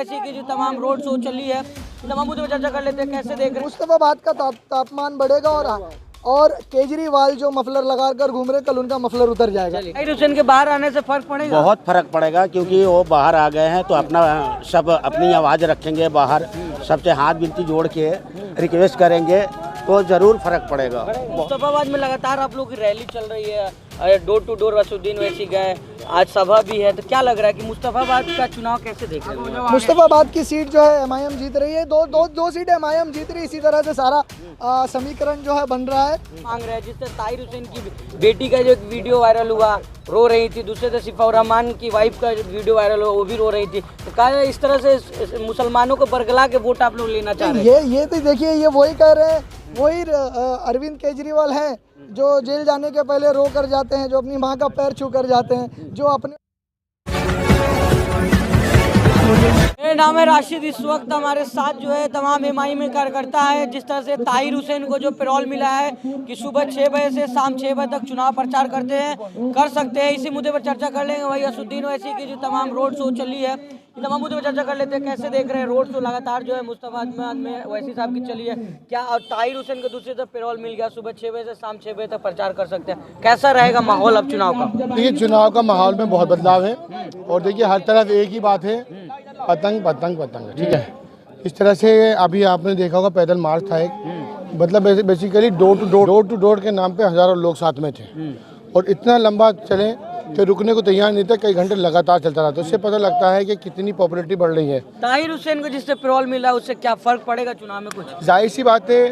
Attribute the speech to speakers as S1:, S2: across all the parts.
S1: ओवैसी की जो तमाम रोड शो चली है, तमाम मुद्दों पर चर्चा कर लेते हैं। कैसे देख रहे हैं?
S2: मुस्तफाबाद का तापमान बढ़ेगा और केजरीवाल जो मफलर लगाकर घूम रहे, कल उनका मफलर उतर जाएगा।
S1: ताहिर हुसैन के बाहर आने से फर्क पड़ेगा?
S3: बहुत फर्क पड़ेगा, क्योंकि वो बाहर आ गए हैं तो अपना सब अपनी आवाज़ रखेंगे बाहर, सबसे हाथ विनती जोड़ के रिक्वेस्ट करेंगे तो ज़रूर फर्क पड़ेगा।
S1: मुस्तफाबाद में लगातार आप लोगों की रैली चल रही है, door to door Asaduddin Owaisi गए, आज सभा भी है, तो क्या लग रहा है कि मुस्तफाबाद का चुनाव कैसे देख रहे हैं?
S2: मुस्तफाबाद की सीट जो है एमआईएम जीत रही है, दो सीटें एमआईएम जीत रही है। इसी तरह से सारा समीकरण जो है बन रहा है।
S1: मांग रहे हैं जिस तरह ताहिर हुसैन की बेटी का जो एक वीडियो वायरल हुआ, रो रही थी, दूसरे तरफ सिफाउर रहमान की वाइफ का वीडियो वायरल हुआ, वो भी रो रही थी, तो कहा इस तरह से मुसलमानों को बरगला के वोट आप लोग लेना चाह रहे हैं?
S2: ये तो देखिए, ये वही कह रहे हैं, वही अरविंद केजरीवाल हैं जो जेल जाने के पहले रो कर जाते हैं, जो अपनी माँ का पैर छू कर जाते हैं, जो अपने।
S1: मेरा नाम है राशिद। इस वक्त हमारे साथ जो है तमाम एमआई में कार्यकर्ता है। जिस तरह से ताहिर हुसैन को जो पैरोल मिला है कि सुबह 6 बजे से शाम 6 बजे तक चुनाव प्रचार कर सकते हैं, इसी मुद्दे पर चर्चा कर लेंगे। वही असदुद्दीन ओवैसी की जो तमाम रोड शो चली है, तमाम मुद्दे पर चर्चा कर लेते हैं। कैसे देख रहे हैं रोड शो लगातार जो है मुस्तफाबाद में ओवैसी साहब की चली है, क्या और ताहिर हुसैन को दूसरी तरफ पैरोल मिल गया, सुबह 6 बजे से शाम 6 बजे तक प्रचार कर सकते हैं, कैसा रहेगा माहौल अब चुनाव का?
S4: देखिए, चुनाव का माहौल में बहुत बदलाव है और देखिए हर तरफ एक ही बात है, पतंग पतंग पतंग, ठीक है। इस तरह से अभी आपने देखा होगा पैदल मार्च था एक, मतलब बेसिकली डोर टू डोर के नाम पे हजारों लोग साथ में थे और इतना लंबा चले कि रुकने को तैयार नहीं था, कई घंटे लगातार चलता रहा, तो इससे पता लगता है कि कितनी पॉपुलैरिटी बढ़ रही है।
S1: ताहिर हुसैन को जिससे पैरोल मिला उससे क्या फर्क पड़ेगा चुनाव में? कुछ
S4: जाहिर सी बात है,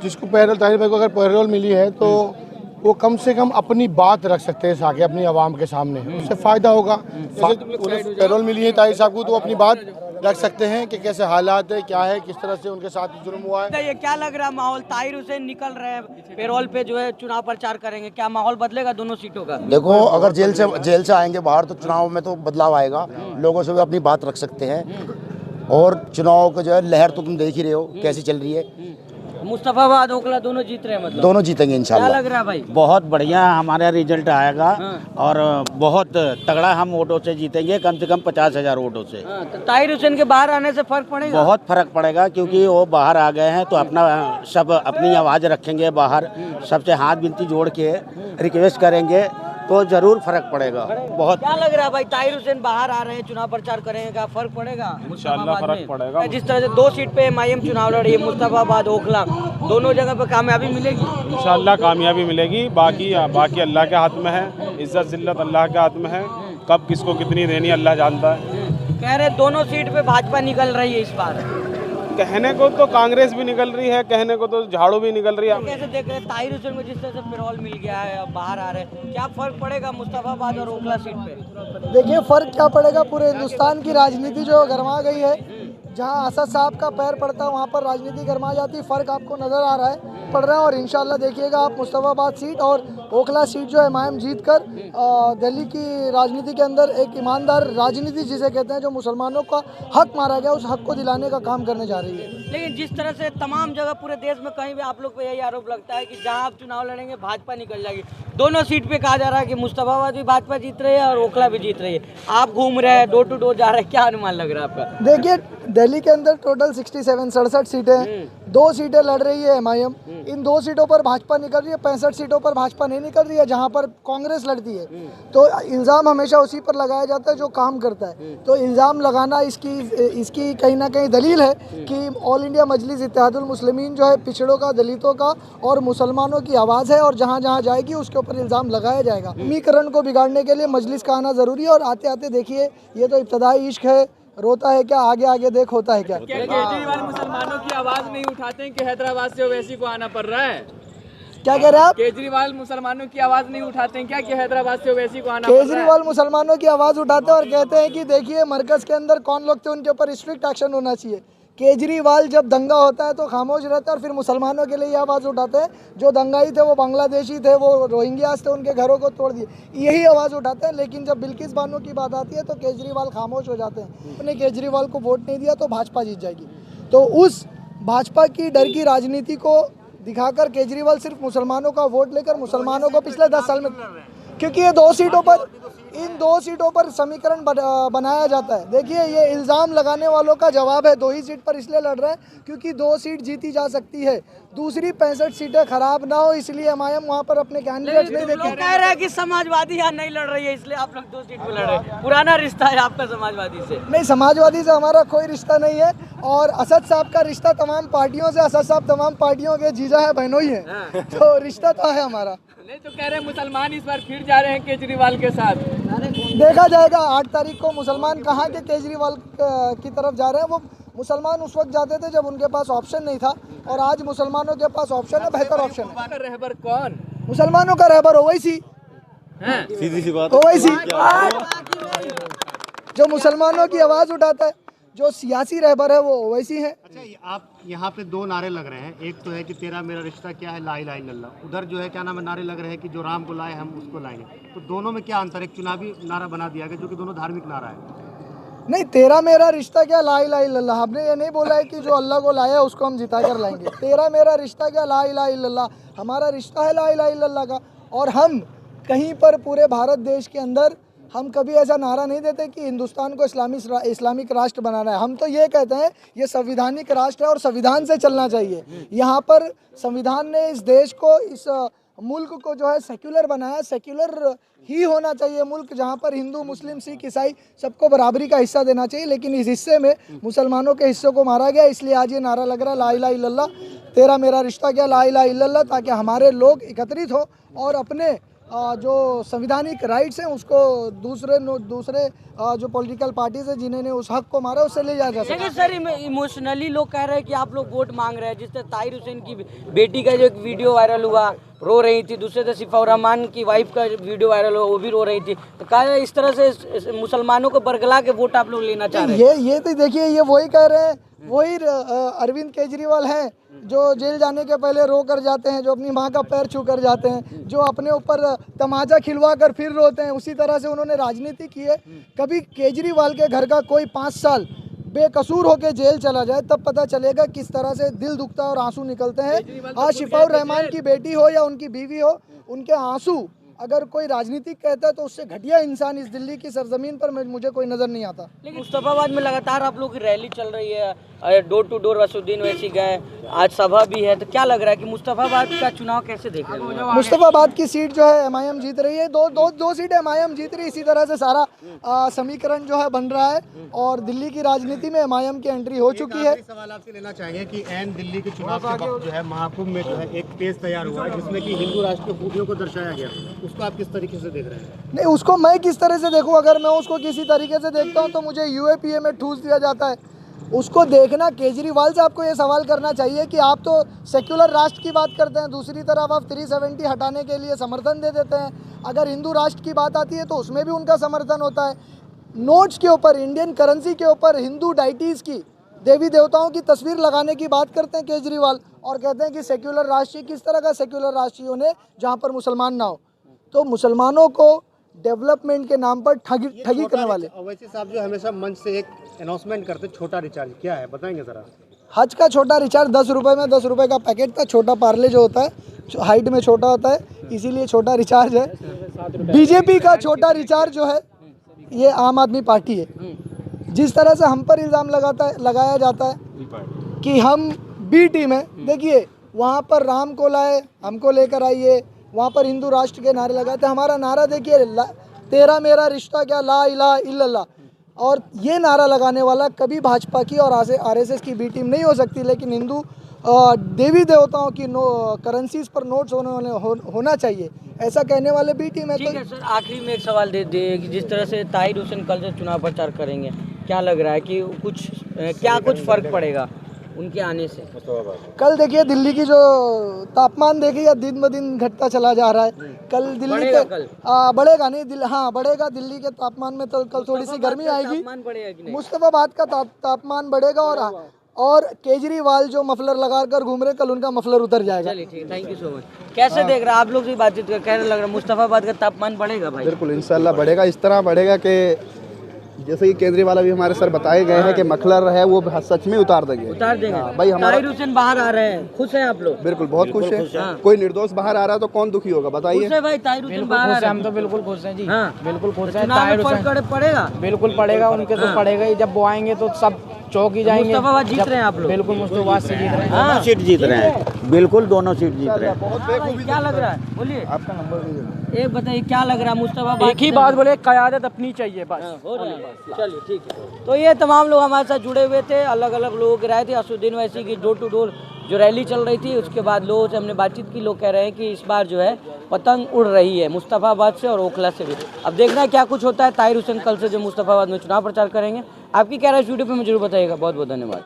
S4: जिसको पैरोल, ताहिर भाई को अगर पैरोल मिली है तो वो कम से कम अपनी बात रख सकते हैं आगे अपनी आवाम के सामने, उससे फायदा होगा। उन्हें पैरोल मिली है ताहिर साहब को, तो अपनी बात रख सकते हैं कि कैसे हालात है, क्या है, किस तरह से उनके साथ जुर्म हुआ है।
S1: ये क्या लग रहा है माहौल? ताहिर हुसैन निकल रहे हैं पैरोल पे, जो है चुनाव प्रचार करेंगे, क्या माहौल बदलेगा दोनों सीटों का?
S3: देखो, अगर जेल से आएंगे बाहर तो चुनाव में तो बदलाव आएगा, लोगों से भी अपनी बात रख सकते हैं और चुनाव का जो है लहर तो तुम देख ही रहे हो कैसी चल रही है।
S1: मुस्तफाबाद ओखला दोनों जीत रहे हैं, मतलब
S3: दोनों जीतेंगे इंशाल्लाह।
S1: क्या लग रहा है भाई?
S3: बहुत बढ़िया हमारा रिजल्ट आएगा और बहुत तगड़ा हम वोटों से जीतेंगे, कम से कम 50,000 वोटों से।
S1: तो ताहिर हुसैन के बाहर आने से फर्क पड़ेगा?
S3: बहुत फर्क पड़ेगा, क्योंकि वो बाहर आ गए हैं तो अपना सब अपनी आवाज़ रखेंगे बाहर, सबसे हाथ विनती जोड़ के रिक्वेस्ट करेंगे तो ज़रूर फर्क पड़ेगा। बहुत।
S1: क्या लग रहा है भाई, ताहिर हुसैन बाहर आ रहे हैं, चुनाव प्रचार करेंगे, क्या फर्क पड़ेगा?
S4: इंशाल्लाह फर्क पड़ेगा।
S1: जिस तरह से 2 सीट पे एमआईएम चुनाव लड़ रही है, मुस्तफाबाद ओखला, दोनों जगह पे कामयाबी मिलेगी?
S5: इंशाल्लाह कामयाबी मिलेगी। बाकी अल्लाह के हाथ में है, इज्जत जिल्लत अल्लाह के हाथ में है, कब किसको कितनी देनी अल्लाह जानता है।
S1: कह रहे दोनों सीट पे भाजपा निकल रही है इस बार।
S5: कहने को तो कांग्रेस भी निकल रही है, कहने को तो झाड़ू भी निकल रही है।
S1: कैसे देख रहे हैं ताहिर हुसैन को जिस तरह से पैरोल मिल गया है, अब बाहर आ रहे हैं, क्या फर्क पड़ेगा मुस्तफाबाद और ओखला सीट पे?
S2: देखिए, फर्क क्या पड़ेगा, पूरे हिंदुस्तान की राजनीति जो गरमा गई है, जहां असद साहब का पैर पड़ता है वहां पर राजनीति गरमा जाती है। फ़र्क आपको नज़र आ रहा है, पड़ रहा है, और इंशाल्लाह देखिएगा आप मुस्तफाबाद सीट और ओखला सीट जो एमआईएम जीत कर दिल्ली की राजनीति के अंदर एक ईमानदार राजनीति जिसे कहते हैं, जो मुसलमानों का हक मारा गया, उस हक को दिलाने का काम करने जा रही है।
S1: लेकिन जिस तरह से तमाम जगह पूरे देश में कहीं भी आप लोग पे यही आरोप लगता है कि जहां आप चुनाव लड़ेंगे भाजपा निकल जाएगी, दोनों सीट पे कहा जा रहा है कि मुस्तफाबाद भी भाजपा जीत रही है और ओखला भी जीत रही है, आप घूम रहे हैं, डोर टू डोर जा रहे हैं, क्या अनुमान लग रहा है आपका?
S2: देखिए, दिल्ली के अंदर टोटल 67 सीटें, 2 सीटें लड़ रही है एमआईएम। इन 2 सीटों पर भाजपा निकल रही है, 65 सीटों पर भाजपा नहीं निकल रही है, जहां पर कांग्रेस लड़ती है। तो इल्ज़ाम हमेशा उसी पर लगाया जाता है जो काम करता है। तो इल्ज़ाम लगाना इसकी कहीं ना कहीं दलील है कि ऑल इंडिया मजलिस इत्तेहादुल मुस्लिमीन जो है पिछड़ों का, दलितों का और मुसलमानों की आवाज़ है, और जहाँ जहाँ जाएगी उसके ऊपर इल्ज़ाम लगाया जाएगा। समीकरण को बिगाड़ने के लिए मजलिस का आना ज़रूरी है, और आते आते देखिए, ये तो इब्तदाई इश्क है, रोता है क्या आगे आगे देख होता है क्या।
S6: केजरीवाल मुसलमानों की आवाज नहीं उठाते हैं कि हैदराबाद से ओवैसी को आना पड़ रहा है?
S2: क्या कह रहे हैं आप?
S6: केजरीवाल मुसलमानों की आवाज नहीं उठाते हैं क्या कि हैदराबाद से ओवैसी को आना पड़ रहा है?
S2: केजरीवाल मुसलमानों की आवाज़ उठाते हैं और कहते हैं कि देखिए, मरकज़ के अंदर कौन लोग थे, उनके ऊपर स्ट्रिक्ट एक्शन होना चाहिए। केजरीवाल जब दंगा होता है तो खामोश रहता है, और फिर मुसलमानों के लिए ये आवाज़ उठाते हैं, जो दंगाई थे वो बांग्लादेशी थे, वो रोहिंग्यास थे, उनके घरों को तोड़ दिए, यही आवाज़ उठाते हैं। लेकिन जब बिल्किस बानो की बात आती है तो केजरीवाल खामोश हो जाते हैं। उन्होंने केजरीवाल को वोट नहीं दिया तो भाजपा जीत जाएगी। तो उस भाजपा की डर की राजनीति को दिखाकर केजरीवाल सिर्फ मुसलमानों का वोट लेकर मुसलमानों को पिछले 10 साल में, क्योंकि ये 2 सीटों पर इन 2 सीटों पर समीकरण बनाया जाता है। देखिए ये इल्ज़ाम लगाने वालों का जवाब है, 2 ही सीट पर इसलिए लड़ रहे हैं क्योंकि 2 सीट जीती जा सकती है, दूसरी 65 सीटें खराब ना हो इसलिए एमआईएम वहाँ पर अपने कैंडिडेट नहीं देती।
S1: लोग कह रहे हैं कि समाजवादी यहाँ नहीं लड़ रही है इसलिए आप लोग 2 सीट पे लड़ रहे हैं। पुराना रिश्ता है आपका समाजवादी से?
S2: नहीं, समाजवादी से हमारा कोई रिश्ता नहीं है और असद साहब का रिश्ता तमाम पार्टियों से, असद साहब तमाम पार्टियों के जीजा है, बहनों ही है, तो रिश्ता तो है हमारा।
S6: नहीं तो कह रहे हैं मुसलमान इस बार फिर जा रहे हैं केजरीवाल के साथ।
S2: देखा जाएगा 8 तारीख को मुसलमान कहाँ के केजरीवाल की तरफ जा रहे हैं। वो मुसलमान उस वक्त जाते थे जब उनके पास ऑप्शन नहीं था और आज मुसलमानों के पास ऑप्शन है, बेहतर ऑप्शन है।
S6: रहबर कौन?
S2: मुसलमानों का रहबर ओवैसी,
S7: सीधी सी बात।
S2: ओवैसी जो मुसलमानों की आवाज़ उठाता है, जो सियासी रहबर है वो ओवैसी है।
S8: अच्छा, आप यहाँ पे 2 नारे लग रहे हैं, एक तो है कि तेरा मेरा रिश्ता क्या है, ला इलाहा इल्लल्लाह, उधर जो है क्या नाम है नारे लग रहे हैं कि जो राम को लाए हम उसको लाएंगे, तो दोनों में क्या अंतर है? एक चुनावी नारा बना दिया गया जो कि दोनों धार्मिक नारा है।
S2: नहीं, तेरा मेरा रिश्ता क्या, ला इलाहा इल्लल्लाह। हमने ये नहीं बोला है कि जो अल्लाह को लाया उसको हम जिता कर लाएंगे। तेरा मेरा रिश्ता क्या, ला इलाहा इल्लल्लाह, हमारा रिश्ता है ला इलाहा इल्लल्लाह का। और हम कहीं पर पूरे भारत देश के अंदर हम कभी ऐसा नारा नहीं देते कि हिंदुस्तान को इस्लामिक राष्ट्र बनाना है। हम तो ये कहते हैं ये संविधानिक राष्ट्र है और संविधान से चलना चाहिए। यहाँ पर संविधान ने इस देश को, इस मुल्क को जो है सेक्युलर बनाया। सेक्युलर ही होना चाहिए मुल्क, जहाँ पर हिंदू, मुस्लिम, सिख, ईसाई सबको बराबरी का हिस्सा देना चाहिए। लेकिन इस हिस्से में मुसलमानों के हिस्सों को मारा गया, इसलिए आज ये नारा लग रहा है ला इलाहा इल्लल्लाह, तेरा मेरा रिश्ता क्या, ला इलाहा इल्लल्लाह, ताकि हमारे लोग एकत्रित हो और अपने जो संविधानिक राइट्स हैं उसको दूसरे जो पॉलिटिकल पार्टीज है जिन्होंने उस हक को मारा उससे ले जाया जा
S1: लेकिन सर इमोशनली लोग कह रहे हैं कि आप लोग वोट मांग रहे हैं। जिस तरह ताहिर हुसैन की बेटी का जो एक वीडियो वायरल हुआ, रो रही थी, दूसरे तरफ सिफाउर रहमान की वाइफ का वीडियो वायरल हुआ, वो भी रो रही थी, तो कहा इस तरह से मुसलमानों को बरगला के वोट आप लोग लेना चाह रहे हैं।
S2: ये तो देखिए ये वही कह रहे हैं, वही अरविंद केजरीवाल हैं जो जेल जाने के पहले रो कर जाते हैं, जो अपनी माँ का पैर छू कर जाते हैं, जो अपने ऊपर तमाचा खिलवा कर फिर रोते हैं। उसी तरह से उन्होंने राजनीति की है। कभी केजरीवाल के घर का कोई 5 साल बेकसूर होकर जेल चला जाए तब पता चलेगा किस तरह से दिल दुखता है और आंसू निकलते हैं। आज शिफाउर रहमान की बेटी हो या उनकी बीवी हो, उनके आंसू अगर कोई राजनीतिक कहता है तो उससे घटिया इंसान इस दिल्ली की सरजमीन पर मुझे कोई नजर नहीं आता।
S1: लेकिन मुस्तफाबाद में लगातार आप लोग की रैली चल रही है, डोर टू डोर असुद्दीन वैसी गए, आज सभा भी है, तो क्या लग रहा है कि मुस्तफाबाद का चुनाव कैसे देख रहे हैं?
S2: मुस्तफाबाद की सीट जो है एमआईएम जीत रही है, दो सीट एमआईएम जीत रही है। इसी तरह से सारा समीकरण जो है बन रहा है और दिल्ली की राजनीति में एमआईएम की एंट्री हो चुकी है।
S8: सवाल आपसे लेना चाहेंगे कि एन दिल्ली के चुनाव के वक्त जो है महाकुंभ में जो है एक पेज तैयार हुआ है जिसमें कि हिंदू राष्ट्र की खूबियों को दर्शाया गया, उसको आप किस तरीके से देख रहे हैं?
S2: नहीं, उसको मैं किस तरह से देखूं? अगर मैं उसको किसी तरीके से देखता हूं तो मुझे यूएपीए में ठूस दिया जाता है। उसको देखना, केजरीवाल से आपको ये सवाल करना चाहिए कि आप तो सेक्युलर राष्ट्र की बात करते हैं, दूसरी तरफ आप 370 हटाने के लिए समर्थन दे देते हैं। अगर हिंदू राष्ट्र की बात आती है तो उसमें भी उनका समर्थन होता है। नोट्स के ऊपर, इंडियन करेंसी के ऊपर हिंदू डाइटीज़ की, देवी देवताओं की तस्वीर लगाने की बात करते हैं केजरीवाल और कहते हैं कि सेक्युलर राष्ट्र। किस तरह का सेक्युलर राष्ट्र होने जहाँ पर मुसलमान ना हो? तो मुसलमानों को डेवलपमेंट के नाम पर ठगी करने वाले।
S8: ओवैसी साहब जो हमेशा मंच से एक अनाउंसमेंट करते, छोटा रिचार्ज क्या है बताएंगे जरा?
S2: हज का छोटा रिचार्ज 10 रुपये में 10 रुपये का पैकेट था। छोटा पार्ले जो होता है हाइट में छोटा होता है, इसीलिए छोटा रिचार्ज है। बीजेपी का छोटा रिचार्ज जो है ये आम आदमी पार्टी है। जिस तरह से हम पर इल्ज़ाम लगाया जाता है कि हम बी टीम है, देखिए वहाँ पर राम को लाए, हमको लेकर आइए, वहाँ पर हिंदू राष्ट्र के नारे लगाते। हमारा नारा देखिए, तेरा मेरा रिश्ता क्या, ला इलाहा इल्लल्लाह। और ये नारा लगाने वाला कभी भाजपा की और आरएसएस की बी टीम नहीं हो सकती, लेकिन हिंदू देवी देवताओं की करेंसीज पर नोट्स होना चाहिए, ऐसा कहने वाले बी टीम है।
S1: ठीक है सर, आखिरी में एक सवाल दे दिए कि जिस तरह से ताहिर हुसैन कल से चुनाव प्रचार करेंगे, क्या लग रहा है कि कुछ फर्क पड़ेगा उनके आने से?
S2: कल देखिए दिल्ली की जो तापमान देखिए दिन ब दिन घटता चला जा रहा है। कल दिल्ली के बढ़ेगा नहीं, हाँ बढ़ेगा। दिल्ली के तापमान में तो कल थोड़ी सी गर्मी आएगी, मुस्तफाबाद का तापमान बढ़ेगा और केजरीवाल जो मफलर लगाकर घूम रहे, कल उनका मफलर उतर जाएगा।
S1: चलिए ठीक है, थैंक यू सो मच। कैसे देख रहे हैं आप लोग से बातचीत कर, कहने लग रहा है मुस्तफाबाद का तापमान बढ़ेगा भाई?
S9: बिल्कुल इंशाल्लाह बढ़ेगा। इस तरह बढ़ेगा कि जैसे कि केजरीवाल अभी हमारे सर बताए गए हैं कि मखलर है वो सच में उतार देंगे।
S1: उतार देंगे।
S9: भाई हमारा
S1: ताहिर हुसैन बाहर आ रहे हैं, खुश हैं आप लोग?
S9: बिल्कुल बहुत खुश है। कोई निर्दोष बाहर आ रहा है तो कौन दुखी होगा बताइए।
S1: खुश है भाई, ताहिर हुसैन बाहर आ रहे हैं।
S6: हम तो बिल्कुल खुश हैं जी।
S1: हाँ।
S6: बिल्कुल खुश हैं।
S1: चुनाव में फर्क पड़ेगा?
S6: बिल्कुल पड़ेगा, उनके तो पड़ेगा ही। जब वो आएंगे तो सब चौक ही जाएंगे।
S1: मुस्तफाबाद जीत रहे हैं आप लोग?
S6: बिल्कुल मुस्तफाबाद से जीत रहे हैं।
S1: हाँ।
S3: सीट जीत रहे हैं, बिल्कुल दोनों सीट जीत रहे हैं।
S1: भाई, क्या लग रहा है? बोलिए
S9: आपका नंबर
S1: एक बताइए, क्या लग रहा है? मुस्तफाबाद
S6: एक ही बात बोले, क़यादत अपनी चाहिए बस।
S1: हो रहा है। चलिए ठीक है। तो ये तमाम लोग हमारे साथ जुड़े हुए थे, अलग अलग लोगों की राय थी। असुद्दीन वैसी की डोर टू डोर जो रैली चल रही थी, उसके बाद लोगों से हमने बातचीत की। लोग कह रहे हैं कि इस बार जो है पतंग उड़ रही है मुस्तफाबाद से और ओखला से भी। अब देखना है क्या कुछ होता है। ताहिर हुसैन कल से जो मुस्तफाबाद में चुनाव प्रचार करेंगे। आपकी क्या राय इस वीडियो पे मुझे जरूर बताइएगा। बहुत बहुत धन्यवाद।